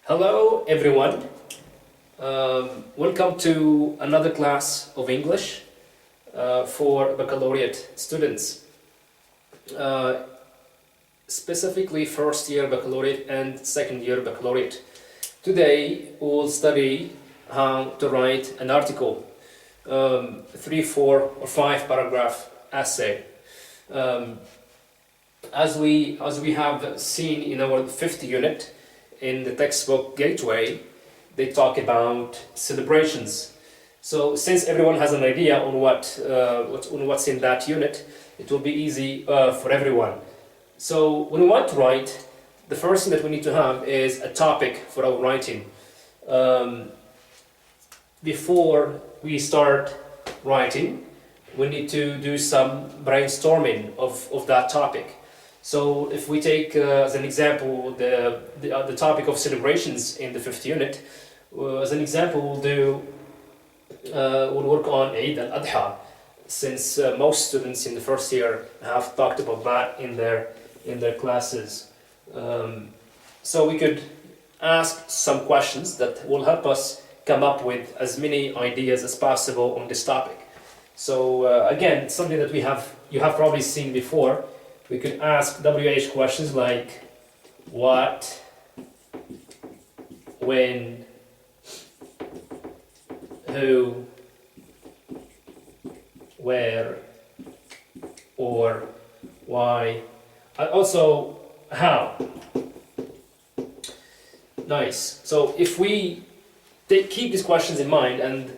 Hello everyone, welcome to another class of English for baccalaureate students, specifically first year baccalaureate and second year baccalaureate. Today we will study how to write an article, 3, 4 or 5 paragraph essay. As we have seen in our 5th unit, in the textbook Gateway, they talk about celebrations. So since everyone has an idea on what's in that unit, it will be easy for everyone. So when we want to write, the first thing that we need to have is a topic for our writing. Before we start writing, we need to do some brainstorming of that topic. So if we take as an example the topic of celebrations in the 5th unit, as an example we'll work on Eid al-Adha, since most students in the first year have talked about that in their classes. So we could ask some questions that will help us come up with as many ideas as possible on this topic. So again, something that you have probably seen before. We could ask WH questions like what, when, who, where, or why, and also how. Nice. So if we keep these questions in mind and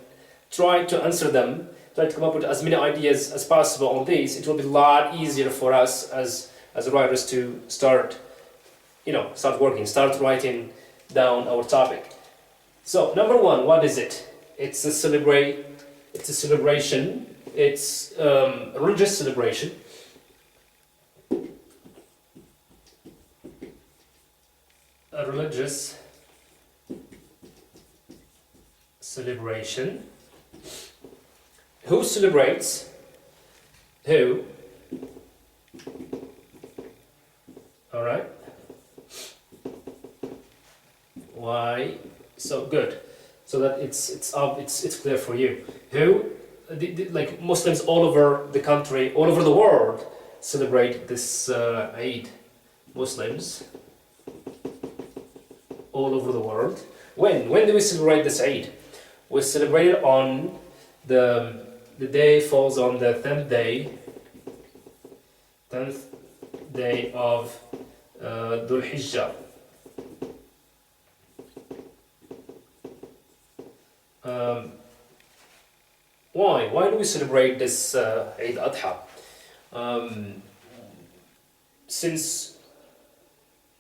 try to answer them, try to come up with as many ideas as possible on these, it will be a lot easier for us as writers to start writing down our topic. So number one, what is it? It's a celebration. It's a religious celebration. A religious celebration. Who celebrates? Who? All right. Why? So good. So that it's clear for you. Who? Like Muslims all over the country, all over the world, celebrate this Eid. Muslims all over the world. When do we celebrate this Eid? We celebrate it on the day falls on the 10th day of Dhul Hijjah. Why do we celebrate this Eid Adha? Since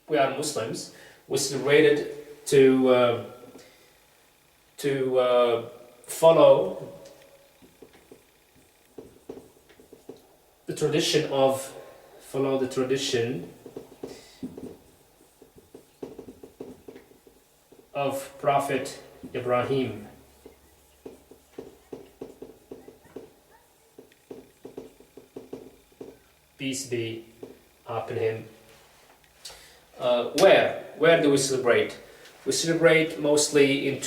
we are Muslims, we celebrate it to follow the tradition of Prophet Ibrahim. Peace be upon him. Where do we celebrate? We celebrate mostly in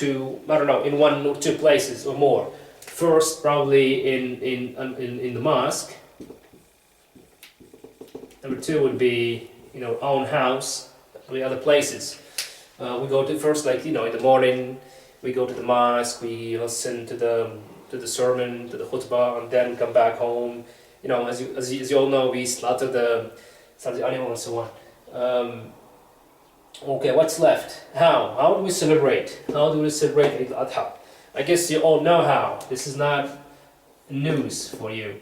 one or two places or more. First, probably in the mosque. Number 2 would be our own house, the other places. We go to first, in the morning, we go to the mosque, we listen to the sermon, to the khutbah, and then come back home. As you all know, we slaughter the animal and so on. Okay, what's left? How do we celebrate? How do we celebrate Eid al-Adha? I guess you all know how. This is not news for you.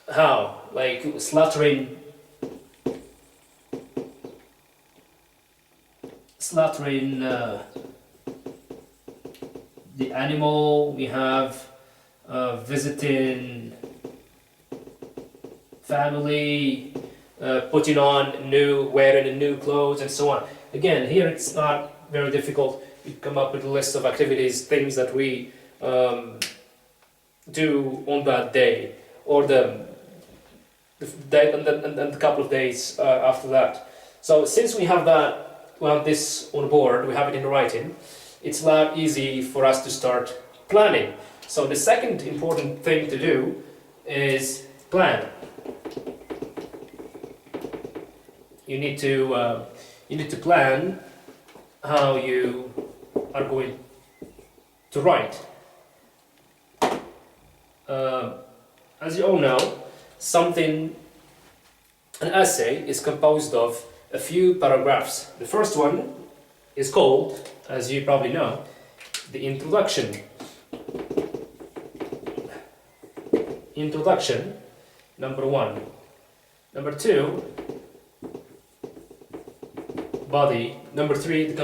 How? Like slaughtering the animal. We have visiting family, wearing new clothes and so on. Again, here it's not very difficult. You come up with a list of activities, things that we do on that day, or the day and a couple of days after that. So since we have that we have this on board, we have it in writing, it's a lot easy for us to start planning. So the second important thing to do is plan. You need to plan how you are going to write. As you all know, an essay is composed of a few paragraphs. The first one is called, as you probably know, the introduction. Introduction, number one. Number two, body. Number three, the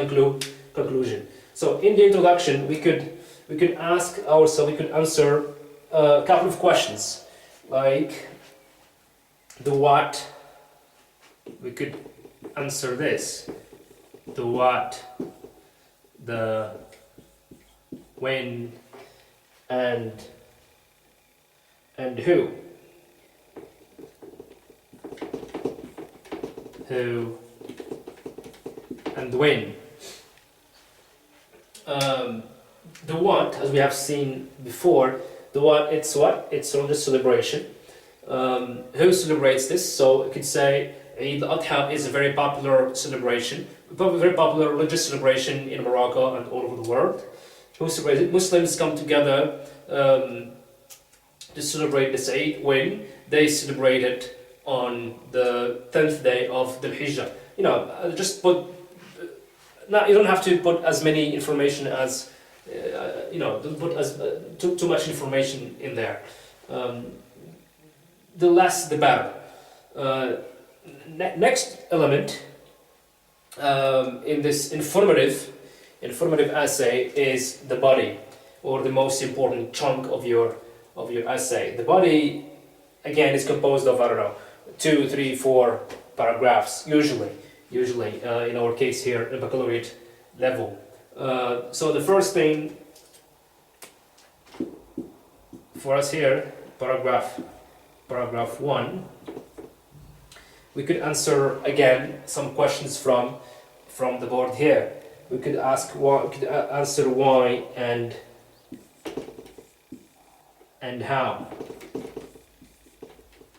conclusion. So in the introduction, we could ask ourselves, we could answer a couple of questions, like the what. We could answer this: the what, the when, and who. Who and when. The what, as we have seen before, the what? It's religious celebration. Who celebrates this? So you could say Eid al-Adha is a very popular celebration, very popular religious celebration in Morocco and all over the world. Who celebrates it? Muslims come together to celebrate this Eid when they celebrate it on the 10th day of the Hijjah. Just put. Now you don't have to put as many information as don't put as too much information in there. The less, the better. Next element in this informative essay is the body, or the most important chunk of your essay. The body, again, is composed of 2, 3, 4 paragraphs usually in our case here at baccalaureate level. So the first thing for us here, paragraph 1, we could answer again some questions from the board here. We could ask why, we could answer why and how.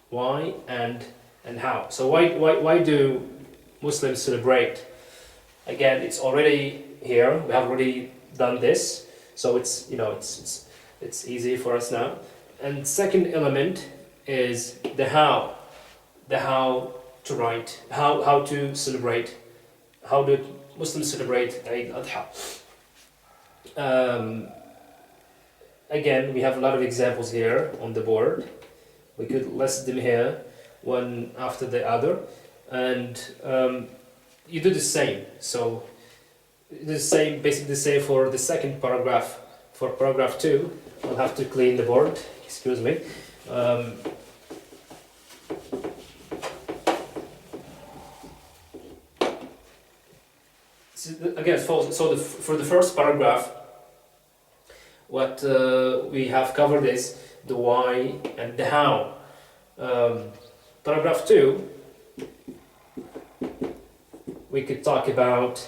Why and how. So why do Muslims celebrate? Again, it's already here. We have already done this, so it's easy for us now. And second element is the how. The how to write. How to celebrate. How do Muslims celebrate Eid al-Adha? Again, we have a lot of examples here on the board. We could list them here, one after the other, and you do the same. So basically the same for the second paragraph. For paragraph 2, I'll have to clean the board. Excuse me. Again, for the first paragraph, what we have covered is the why and the how. Paragraph 2, we could talk about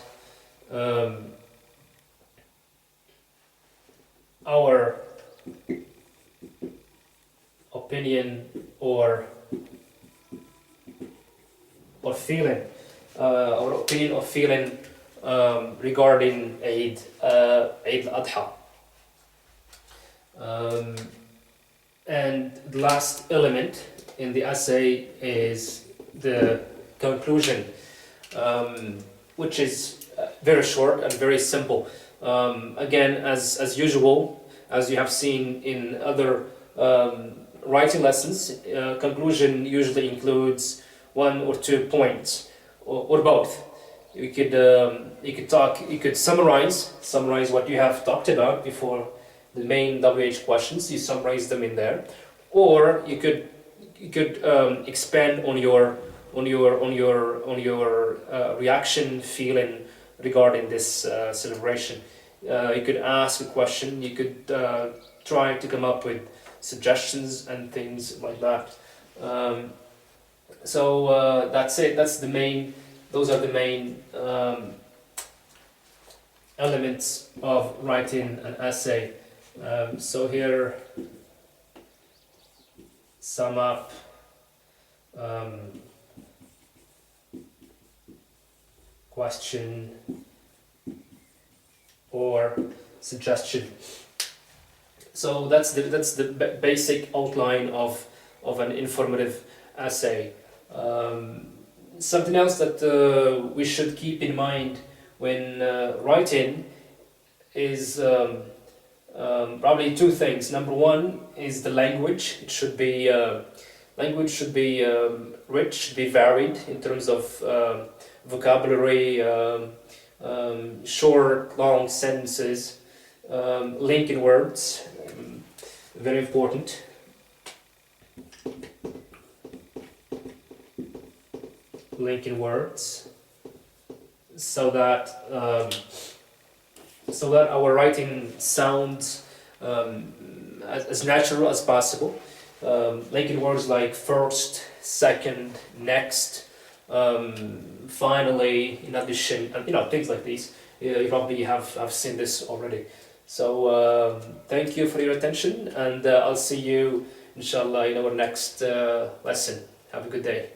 our opinion or feeling, our opinion or feeling regarding Eid al-Adha. And the last element in the essay is the conclusion, which is very short and very simple. Again, as usual, as you have seen in other writing lessons, conclusion usually includes 1 or 2 points, or both. You could summarize what you have talked about before the main WH questions. You summarize them in there, or you could expand on your reaction, feeling regarding this celebration. You could ask a question. You could try to come up with suggestions and things like that. So that's it. That's the those are the main elements of writing an essay. So here, sum up, question or suggestion. So that's the basic outline of an informative essay. Something else that we should keep in mind when writing is probably two things. Number one is the language. It should be language should be rich, should be varied in terms of vocabulary, short, long sentences, linking words, very important. Linking words, so that our writing sounds as natural as possible. Linking words like first, second, next, finally, in addition, and things like these. You probably have seen this already. So thank you for your attention, and I'll see you inshallah in our next lesson. Have a good day.